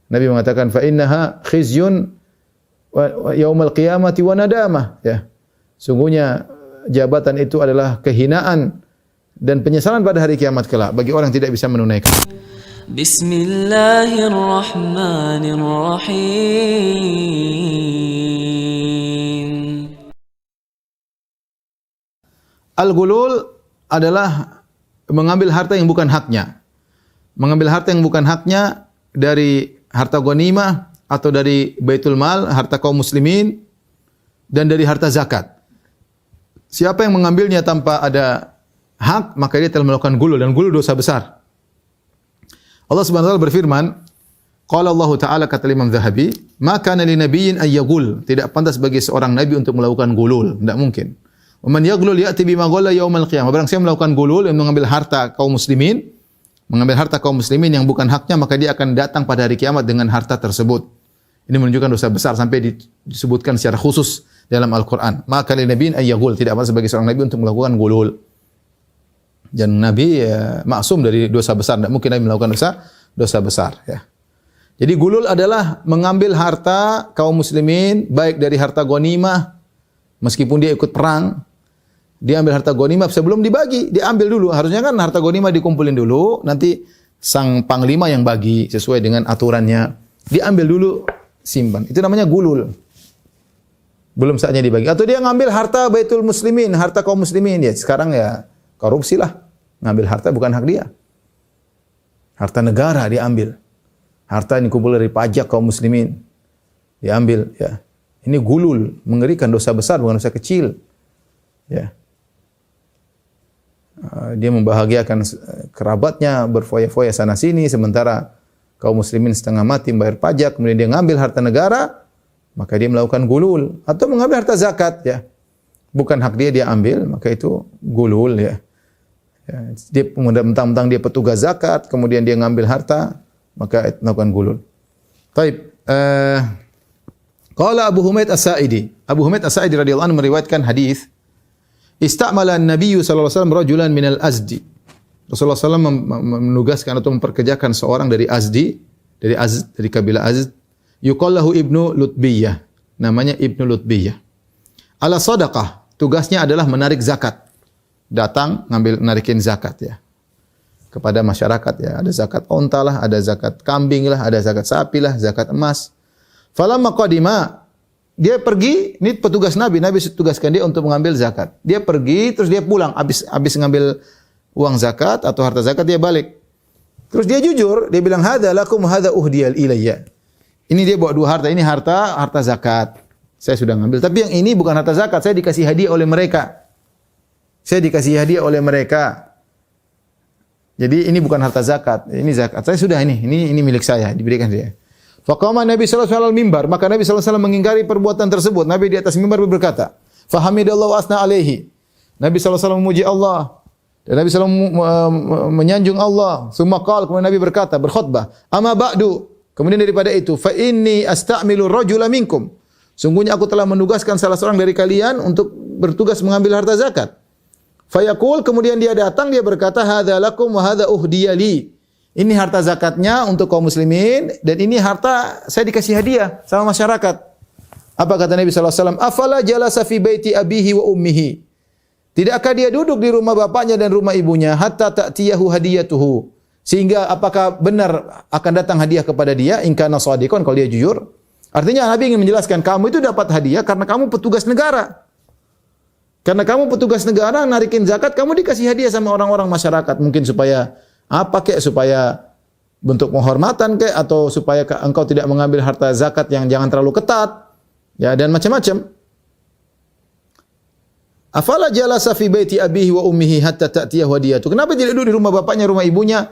Nabi mengatakan fa innaha khizyun wa yaumal qiyamati wa nadamah, ya. Sungguhnya jabatan itu adalah kehinaan dan penyesalan pada hari kiamat kelak bagi orang yang tidak bisa menunaikan. Bismillahirrahmanirrahim. Al-ghulul adalah mengambil harta yang bukan haknya. Mengambil harta yang bukan haknya dari harta ghanimah atau dari baitul mal, harta kaum muslimin, dan dari harta zakat. Siapa yang mengambilnya tanpa ada hak, maka dia telah melakukan ghulul, dan ghulul dosa besar. Allah Subhanahu wa taala berfirman, qala Allah Ta'ala, kata Imam Zahabi, ma kana li nabiyyin ay yaghul, tidak pantas bagi seorang nabi untuk melakukan ghulul, tidak mungkin. Wa man yaghlul ya'ti bima ghalla yaumal qiyamah. Barang siapa melakukan ghulul, yang mengambil harta kaum muslimin, yang bukan haknya, maka dia akan datang pada hari kiamat dengan harta tersebut. Ini menunjukkan dosa besar sampai disebutkan secara khusus dalam Al-Qur'an. Ma kana li nabiyyin ay yaghul, tidak pantas bagi seorang nabi untuk melakukan ghulul. Dan Nabi maksum dari dosa besar, tidak mungkin Nabi melakukan dosa besar, ya. Jadi ghulul adalah mengambil harta kaum muslimin, baik dari harta ghanimah, meskipun dia ikut perang, dia ambil harta ghanimah sebelum dibagi, dia ambil dulu. Harusnya kan harta ghanimah dikumpulin dulu, nanti sang panglima yang bagi sesuai dengan aturannya. Dia ambil dulu, simpan. Itu namanya ghulul. Belum saatnya dibagi. Atau dia ngambil harta baitul muslimin, harta kaum muslimin, ya sekarang ya korupsi lah. Ngambil harta bukan hak dia. Harta negara dia ambil. Harta yang dikumpul dari pajak kaum muslimin dia ambil, ya. Ini ghulul, mengerikan, dosa besar, bukan dosa kecil. Ya. Dia membahagiakan kerabatnya, berfoya-foya sana sini, sementara kaum muslimin setengah mati membayar pajak, kemudian dia ngambil harta negara, maka dia melakukan ghulul. Atau mengambil harta zakat, ya. Bukan hak dia, dia ambil, maka itu ghulul, ya. Ya, dia mentang-mentang dia petugas zakat, kemudian dia ngambil harta, maka melakukan ghulul. Taib. Qala Abu Humaid As-Sa'idi. Abu Humaid As-Sa'idi radhiyallahu anhu meriwayatkan hadis, istamala an-nabiy sallallahu alaihi wasallam rajulan minal Azdi. Rasulullah SAW menugaskan atau memperkerjakan seorang dari Azdi, dari kabilah Azd, yuqallahu Ibnu Lutbiyah. Namanya Ibnu Lutbiyah. Ala sadaqah, tugasnya adalah menarik zakat. Datang narikin zakat, ya, kepada masyarakat, ya. Ada zakat onta lah, ada zakat kambing lah, ada zakat sapi lah, zakat emas. Falamma qadima, dia pergi, ini petugas Nabi tugaskan dia untuk mengambil zakat. Dia pergi terus dia pulang habis ngambil uang zakat atau harta zakat, dia balik. Terus dia jujur, dia bilang hadza lakum hadza uhdiyal ilayya. Ini dia bawa dua harta, ini harta zakat. Saya sudah ngambil, tapi yang ini bukan harta zakat, saya dikasih hadiah oleh mereka. Jadi ini bukan harta zakat, ini zakat. Saya sudah ini milik saya, diberikan dia. Faqama Nabi sallallahu alaihi wasallam mimbar, maka Nabi sallallahu alaihi wasallam mengingkari perbuatan tersebut. Nabi di atas mimbar berkata, "Fahamidallahu wa asna alaihi." Nabi sallallahu alaihi wasallam memuji Allah dan Nabi sallallahu alaihi wasallam menyanjung Allah. Tsumma qala, kemudian Nabi berkata, berkhutbah, "Amma ba'du." Kemudian daripada itu, "Fa inni asta'milu rajula minkum." Sungguhnya aku telah menugaskan salah seorang dari kalian untuk bertugas mengambil harta zakat. Fayaqul, kemudian dia datang, dia berkata, hadza lakum wa hadza uhdiyali. Ini harta zakatnya untuk kaum muslimin, dan ini harta saya dikasih hadiah sama masyarakat. Apa kata Nabi sallallahu alaihi wasallam? Afala jalasa fi baiti abihi wa ummihi. Tidakkah dia duduk di rumah bapaknya dan rumah ibunya hatta ta'tiyahu hadiyatuhu? Sehingga apakah benar akan datang hadiah kepada dia? In kana shadiqan, kalau dia jujur. Artinya Nabi ingin menjelaskan, kamu itu dapat hadiah karena kamu petugas negara. Karena kamu petugas negara, narikin zakat, kamu dikasih hadiah sama orang-orang masyarakat. Mungkin supaya apa kek? Supaya bentuk penghormatan kek? Atau supaya engkau tidak mengambil harta zakat yang jangan terlalu ketat. Ya, dan macam-macam. Afala jalasa fi baiti abihi wa ummihi hatta ta'tiyahu hadiyatu. Kenapa tidak duduk di rumah bapaknya, rumah ibunya?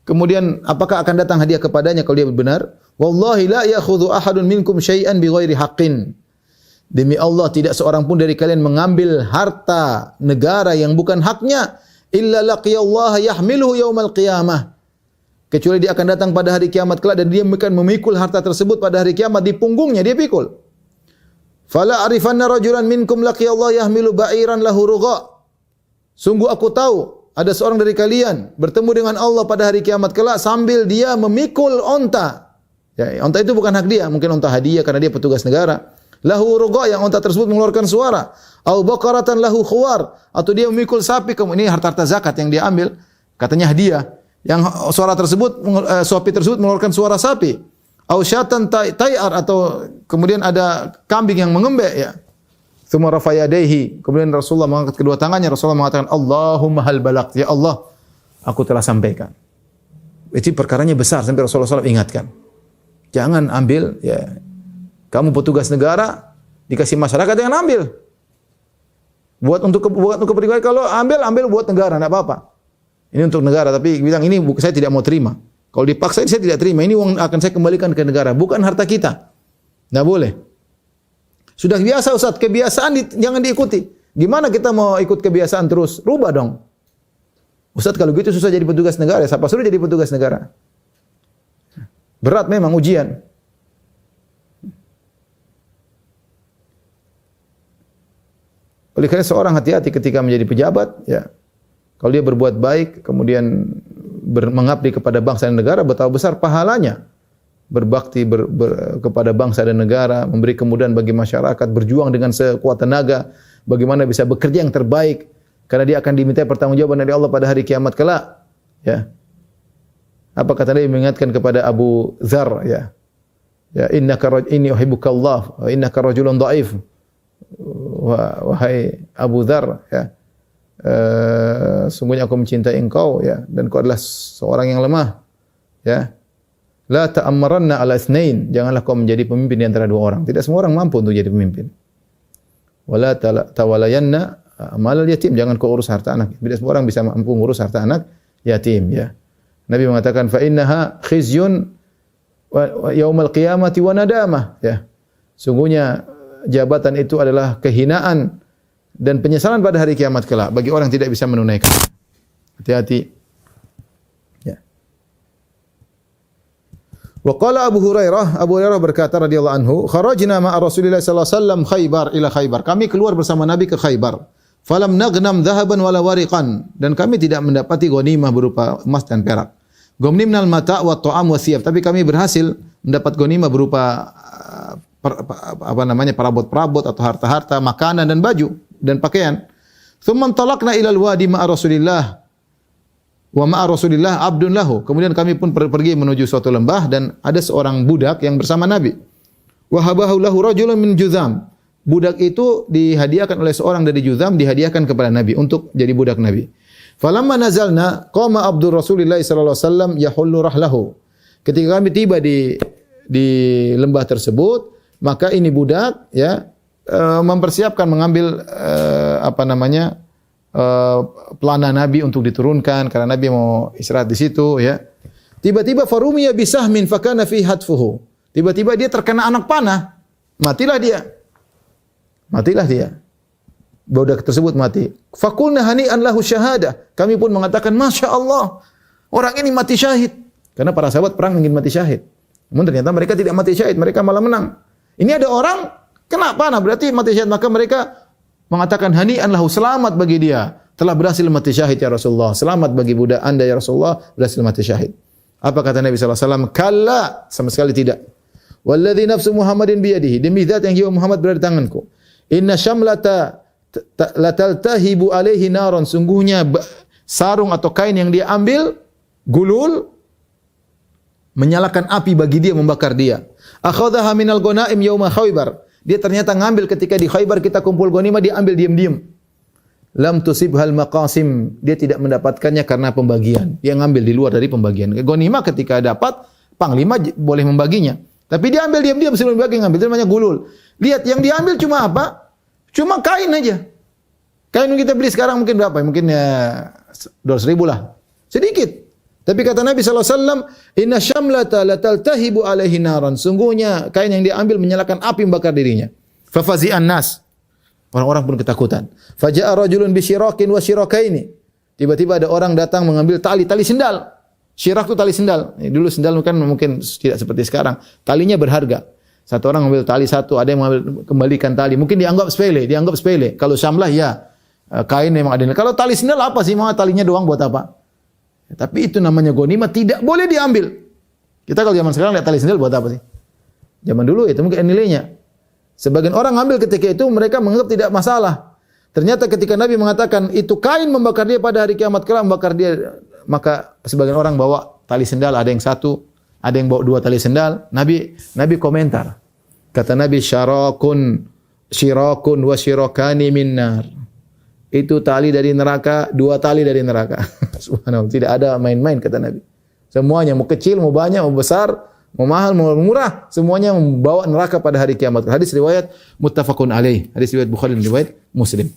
Kemudian apakah akan datang hadiah kepadanya kalau dia benar? Wallahi la ya'khudhu ahadun minkum syai'an bighairi haqqin. Demi Allah, tidak seorang pun dari kalian mengambil harta negara yang bukan haknya, illa laqiyallaha yahmiluhu yaumal qiyamah. Kecuali dia akan datang pada hari kiamat kelak dan dia akan memikul harta tersebut pada hari kiamat, di punggungnya dia pikul. Fala arifanna rajulan minkum laqiyallaha yahmilu ba'iran lahu rugha. Sungguh aku tahu ada seorang dari kalian bertemu dengan Allah pada hari kiamat kelak sambil dia memikul onta. Ya, unta itu bukan hak dia, mungkin unta hadiah karena dia petugas negara. Lahu ruqa, yang unta tersebut mengeluarkan suara. Au baqaratan lahu khuwar, atau dia memikul sapi, ini harta-harta zakat yang dia ambil, katanya hadiah. Yang suara tersebut, sapi tersebut mengeluarkan suara sapi. Au syatan tayar, atau kemudian ada kambing yang mengembek ya. Tsumma rafa yadayhi, kemudian Rasulullah mengangkat kedua tangannya, Rasulullah mengatakan Allahumma hal balagh, ya Allah, aku telah sampaikan. Itu perkaranya besar sampai Rasulullah SAW ingatkan. Jangan ambil ya. Kamu petugas negara dikasih masyarakat yang ambil. Buat untuk pribadi, kalau ambil buat negara enggak apa-apa. Ini untuk negara, tapi bilang ini saya tidak mau terima. Kalau dipaksa saya tidak terima. Ini uang akan saya kembalikan ke negara, bukan harta kita. Enggak boleh. Sudah biasa Ustaz, kebiasaan jangan diikuti. Gimana kita mau ikut kebiasaan terus? Rubah dong. Ustaz kalau gitu susah jadi petugas negara. Siapa suruh jadi petugas negara? Berat memang ujian. Oleh karena seorang hati-hati ketika menjadi pejabat, ya. Kalau dia berbuat baik, kemudian mengabdi kepada bangsa dan negara, betapa besar pahalanya. Berbakti kepada bangsa dan negara, memberi kemudahan bagi masyarakat, berjuang dengan sekuat tenaga, bagaimana bisa bekerja yang terbaik, karena dia akan diminta pertanggungjawaban dari Allah pada hari kiamat kelak. Ya. Apa kata Nabi mengingatkan kepada Abu Dzar, ya. Ya, inni uhibbuka Allah wa innaka rajulun dhaif. Wahai Abu Dzar, ya. Sungguhnya aku mencintai engkau, ya, dan kau adalah seorang yang lemah. Ya. La ta'ammaranna ala itsnain, janganlah kau menjadi pemimpin di antara dua orang. Tidak semua orang mampu untuk jadi pemimpin. Wala tawalayanna amal yatim, jangan kau urus harta anak. Tidak semua orang bisa mampu ngurus harta anak yatim, ya. Nabi mengatakan fa innaha khizyun wa yaumal qiyamati wa nadamah, ya. Sungguhnya jabatan itu adalah kehinaan dan penyesalan pada hari kiamat kelak bagi orang yang tidak bisa menunaikan. Hati-hati. Ya. Wa qala Abu Hurairah berkata radhiyallahu anhu, kharajna ma'a Rasulillah sallallahu alaihi wasallam Khaybar ila Khaybar. Kami keluar bersama Nabi ke Khaybar. Falam naghnam dhahaban wala wariqan, dan kami tidak mendapati ghanimah berupa emas dan perak. Ghanimnal mata' wa ta'am wa thiyab, tapi kami berhasil mendapat ghanimah berupa perabot-perabot atau harta-harta, makanan dan baju dan pakaian. Tsumma talaqna ila al-wadi ma'a Rasulillah wa ma'a Rasulillah abdun lahu. Kemudian kami pun pergi menuju suatu lembah dan ada seorang budak yang bersama Nabi. Wa habahu lahu rajulun min Juzam. Budak itu dihadiahkan oleh seorang dari Juzam, dihadiahkan kepada Nabi untuk jadi budak Nabi. Falamma nazalna qama Abdur Rasulillah sallallahu alaihi wasallam yahullu rahlahu. Ketika kami tiba di lembah tersebut, maka ini budak, ya, mempersiapkan mengambil pelana Nabi untuk diturunkan karena Nabi mau istirahat di situ, ya. Tiba-tiba farumiya bisahmin fakana fi hatfuhu. Tiba-tiba dia terkena anak panah. Matilah dia. Budak tersebut mati. Fakulna hani'an lahu syahadah. Kami pun mengatakan, Masya Allah, orang ini mati syahid. Karena para sahabat perang ingin mati syahid. Namun ternyata mereka tidak mati syahid, mereka malah menang. Ini ada orang kena panah, berarti mati syahid. Maka mereka mengatakan, hani'an lahu, selamat bagi dia. Telah berhasil mati syahid ya Rasulullah. Selamat bagi budak anda ya Rasulullah, berhasil mati syahid. Apa kata Nabi SAW? Kalla, sama sekali tidak. Walladhi nafsu Muhammadin biyadihi. Demi zat yang jiwa Muhammad berada di tanganku. Inna syamlata lataltahibu alaihi naron, sungguhnya sarung atau kain yang dia ambil, gulul, menyalakan api bagi dia, membakar dia. Akhadhaha minal ghanaim yauma Khaybar. Dia ternyata ngambil ketika di Khaybar kita kumpul ghanimah, dia ambil diam-diam. Lam tusibhal maqasim, dia tidak mendapatkannya karena pembagian. Dia ngambil di luar dari pembagian. Ghanimah ketika dapat, panglima boleh membaginya. Tapi dia ambil diam-diam sebelum membagi, ngambil. Itu namanya gulul. Lihat, yang diambil cuma apa? Cuma kain aja. Kain yang kita beli sekarang mungkin berapa? Mungkin ya 200 ribu lah. Sedikit. Tapi kata Nabi SAW, Inna syamlata lataltahibu alaihi naran. Sungguhnya kain yang diambil menyalakan api membakar dirinya. Fafazi'an nas. Orang-orang pun ketakutan. Faja'a rajulun bisyirakin wa syirakaini. Tiba-tiba ada orang datang mengambil tali sendal. Syirak itu tali sendal. Dulu sendal kan mungkin tidak seperti sekarang. Talinya berharga. Satu orang mengambil tali satu, ada yang mengambil kembalikan tali. Mungkin dianggap sepele. Kalau syamlah ya kain memang ada. Kalau tali sendal apa sih? Mau talinya doang buat apa? Tapi itu namanya ghanimah, tidak boleh diambil. Kita kalau zaman sekarang lihat tali sendal buat apa sih? Zaman dulu itu mungkin nilainya. Sebagian orang ngambil ketika itu mereka menganggap tidak masalah. Ternyata ketika Nabi mengatakan itu kain membakar dia pada hari kiamat kelak membakar dia, maka sebagian orang bawa tali sendal, ada yang satu, ada yang bawa dua tali sendal. Nabi komentar. Kata Nabi, syirakun wa syirakani minnar. Itu tali dari neraka, dua tali dari neraka. Subhanallah, tidak ada main-main kata Nabi. Semuanya mau kecil, mau banyak, mau besar, mau mahal, mau murah, semuanya membawa neraka pada hari kiamat. Hadis riwayat muttafaqun alaih. Hadis riwayat Bukhari dan riwayat Muslim.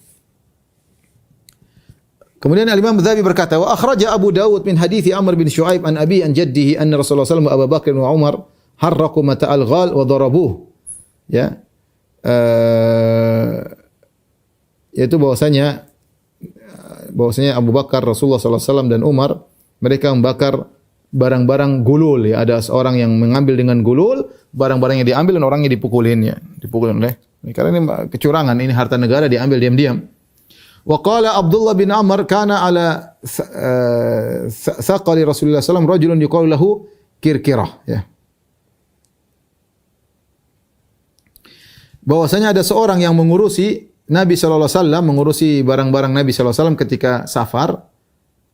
Kemudian Al-Imam Adz-Dzahabi berkata, wa akhraja Abu Dawud min hadithi Amr bin Shu'aib an abi an jaddihi anna Rasulullah sallallahu alaihi wasallam wa Abu Bakar wa Umar harraqu mata'al ghal wa darabuh. Ya. Yaitu bahwasanya Abu Bakar, Rasulullah sallallahu alaihi wasallam dan Umar mereka membakar barang-barang gulul, ya, ada seorang yang mengambil dengan gulul, barang-barang yang diambil dan orangnya dipukulin, ya, dipukulin oleh, karena ini kecurangan, ini harta negara diambil diam-diam. Wa qala Abdullah bin Amr kana ala thaqali Rasulullah sallallahu alaihi wasallam rajulun yuqalu lahu Kirkirah, ya. Bahwasanya ada seorang yang mengurusi Nabi sallallahu alaihi wasallam, mengurusi barang-barang Nabi sallallahu alaihi wasallam ketika safar,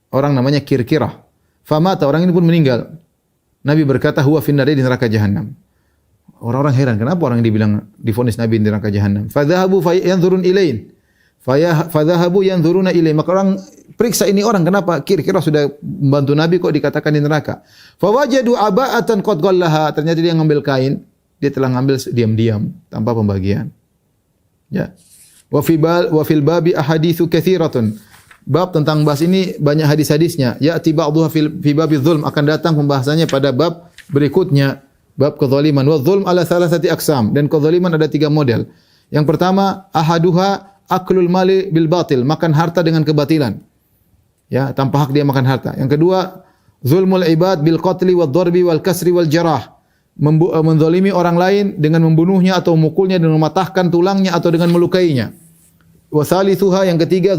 orang namanya Kirkirah. Famata, orang ini pun meninggal. Nabi berkata, huwa finnari, di neraka jahanam. Orang-orang heran, kenapa orang ini dibilang divonis Nabi di neraka jahanam? Fadhahabu yanzurun ilain. Fadhahabu yanzuruna ilain. Maka orang periksa ini orang, kenapa kira-kira sudah membantu Nabi kok dikatakan di neraka? Fawajadu aba'atan qad ghallaha. Ternyata dia ngambil kain, dia telah ngambil diam-diam tanpa pembagian. Ya. Wa fil babi ahaditsu katsiratun. Bab tentang bahas ini banyak hadis-hadisnya. Ya'ti ba'dhuha fi babi dzulm, akan datang pembahasannya pada bab berikutnya, bab kezaliman. Wa dzulm ala thalathati aqsam, dan kezaliman ada 3 model. Yang pertama, ahaduha aklul mali bil batil, makan harta dengan kebatilan. Ya, tanpa hak dia makan harta. Yang kedua, zulmul ibad bil qatli wad darbi wal kasri wal jarah, menzalimi orang lain dengan membunuhnya atau memukulnya, dengan mematahkan tulangnya atau dengan melukainya. Wa thalithuha, yang ketiga,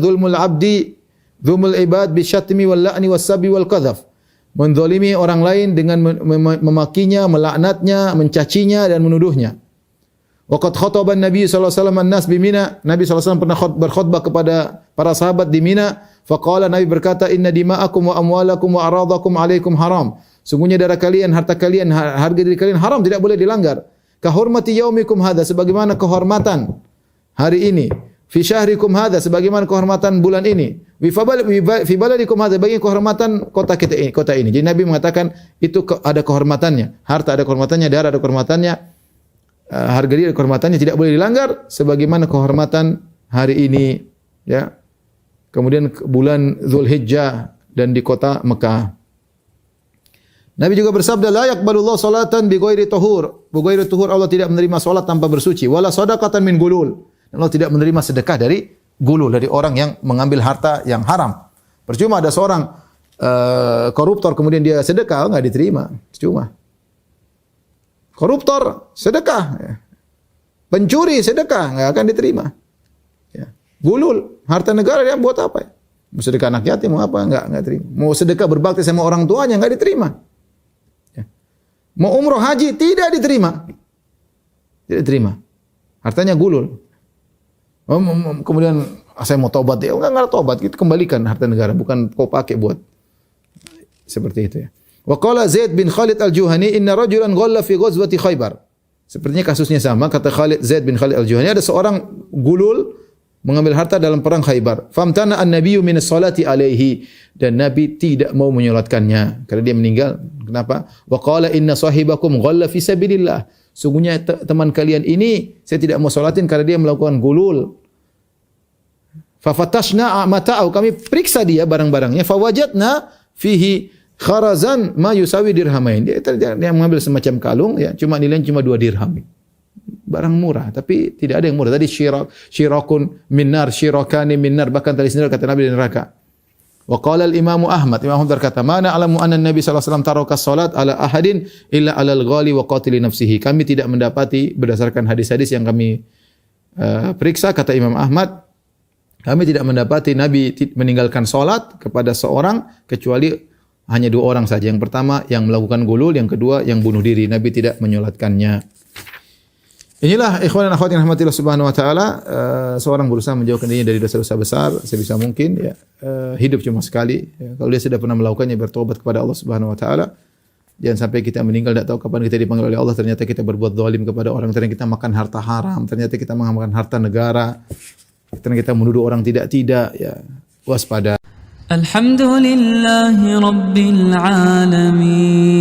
zulmul ibad bisyatmi wal la'ni was sabi wal qadhaf, menzalimi orang lain dengan memakinya, melaknatnya, mencacinya dan menuduhnya. Waqad khataba an-nabi sallallahu alaihi wasallam an-nas bi Mina. Nabi sallallahu alaihi wasallam pernah berkhutbah kepada para sahabat di Mina. Faqala, Nabi berkata, inna dima'akum wa amwalakum wa aradakum alaikum haram. Sungguhnya darah kalian, harta kalian, harga diri kalian haram, tidak boleh dilanggar. Ka hurmati yaumikum hadza, sebagaimana kehormatan hari ini. Fi syahrikum hadza, sebagaimana kehormatan bulan ini. Fi baladikum hadza, bagi kehormatan kota kita ini, kota ini. Jadi Nabi mengatakan itu ada kehormatannya, harta ada kehormatannya, darah ada kehormatannya, harga diri ada kehormatannya, tidak boleh dilanggar sebagaimana kehormatan hari ini, ya. Kemudian bulan Zulhijjah dan di kota Mekah. Nabi juga bersabda, la yaqbalullahu salatan bi ghairi tahur. Bi ghairi tahur, Allah tidak menerima salat tanpa bersuci. Wala shadaqatan min gulul. Allah tidak menerima sedekah dari gulul, dari orang yang mengambil harta yang haram. Percuma ada seorang koruptor kemudian dia sedekah, enggak diterima. Percuma. Koruptor sedekah, pencuri sedekah, enggak akan diterima. Ya. Gulul, harta negara dia buat apa? Mau sedekah anak yatim mau apa? Enggak terima. Mau sedekah berbakti sama orang tuanya enggak diterima. Ya. Mau umroh haji tidak diterima. Tidak diterima. Hartanya gulul. Kemudian saya mau tobat, dia enggak tobat, kita kembalikan harta negara, bukan kau pakai buat seperti itu, ya. Wa qala Zaid bin Khalid al-Juhani, inna rajulan ghalla fi ghazwati Khaybar. Sepertinya kasusnya sama, kata Zaid bin Khalid al-Juhani, ada seorang gulul mengambil harta dalam perang Khaybar. Famtana an-nabiyyu min as-salati alaihi, dan Nabi tidak mau menyolatkannya karena dia meninggal. Kenapa? Wa qala inna sahibakum ghalla fi sabilillah. Sungguhnya teman kalian ini saya tidak mau salatin karena dia melakukan gulul. Fafatashna mata'au, kami periksa dia barang-barangnya. Fawajadna fihi kharazan ma yusawi dirhamain. Dia mengambil semacam kalung, ya, cuma nilainya cuma 2 dirham. Barang murah, tapi tidak ada yang murah. Tadi syirakun minnar, syirakani minnar, bahkan tadi sendiri kata Nabi di neraka. Wa qala al-Imam Ahmad, Imam Ahmad berkata, "Mana alamu anna Nabi sallallahu alaihi wasallam taraka salat ala ahadin illa alal ghali wa qatili nafsihi." Kami tidak mendapati berdasarkan hadis-hadis yang kami periksa, kata Imam Ahmad, kami tidak mendapati Nabi meninggalkan salat kepada seorang kecuali hanya 2 orang saja. Yang pertama yang melakukan gulul, yang kedua yang bunuh diri. Nabi tidak menyolatkannya. Inilah ikhwan dan akhwat yang rahmatillah subhanahu wa ta'ala, seorang berusaha menjauhkan dirinya dari dosa-dosa besar sebisa mungkin, ya. Hidup cuma sekali, ya. Kalau dia sudah pernah melakukannya, bertobat kepada Allah subhanahu wa ta'ala. Jangan sampai kita meninggal tidak tahu kapan kita dipanggil oleh Allah, ternyata kita berbuat zalim kepada orang, ternyata kita makan harta haram, ternyata kita makan harta negara, ternyata kita menuduh orang tidak, ya. Waspada. Alhamdulillahi Rabbil Alamin.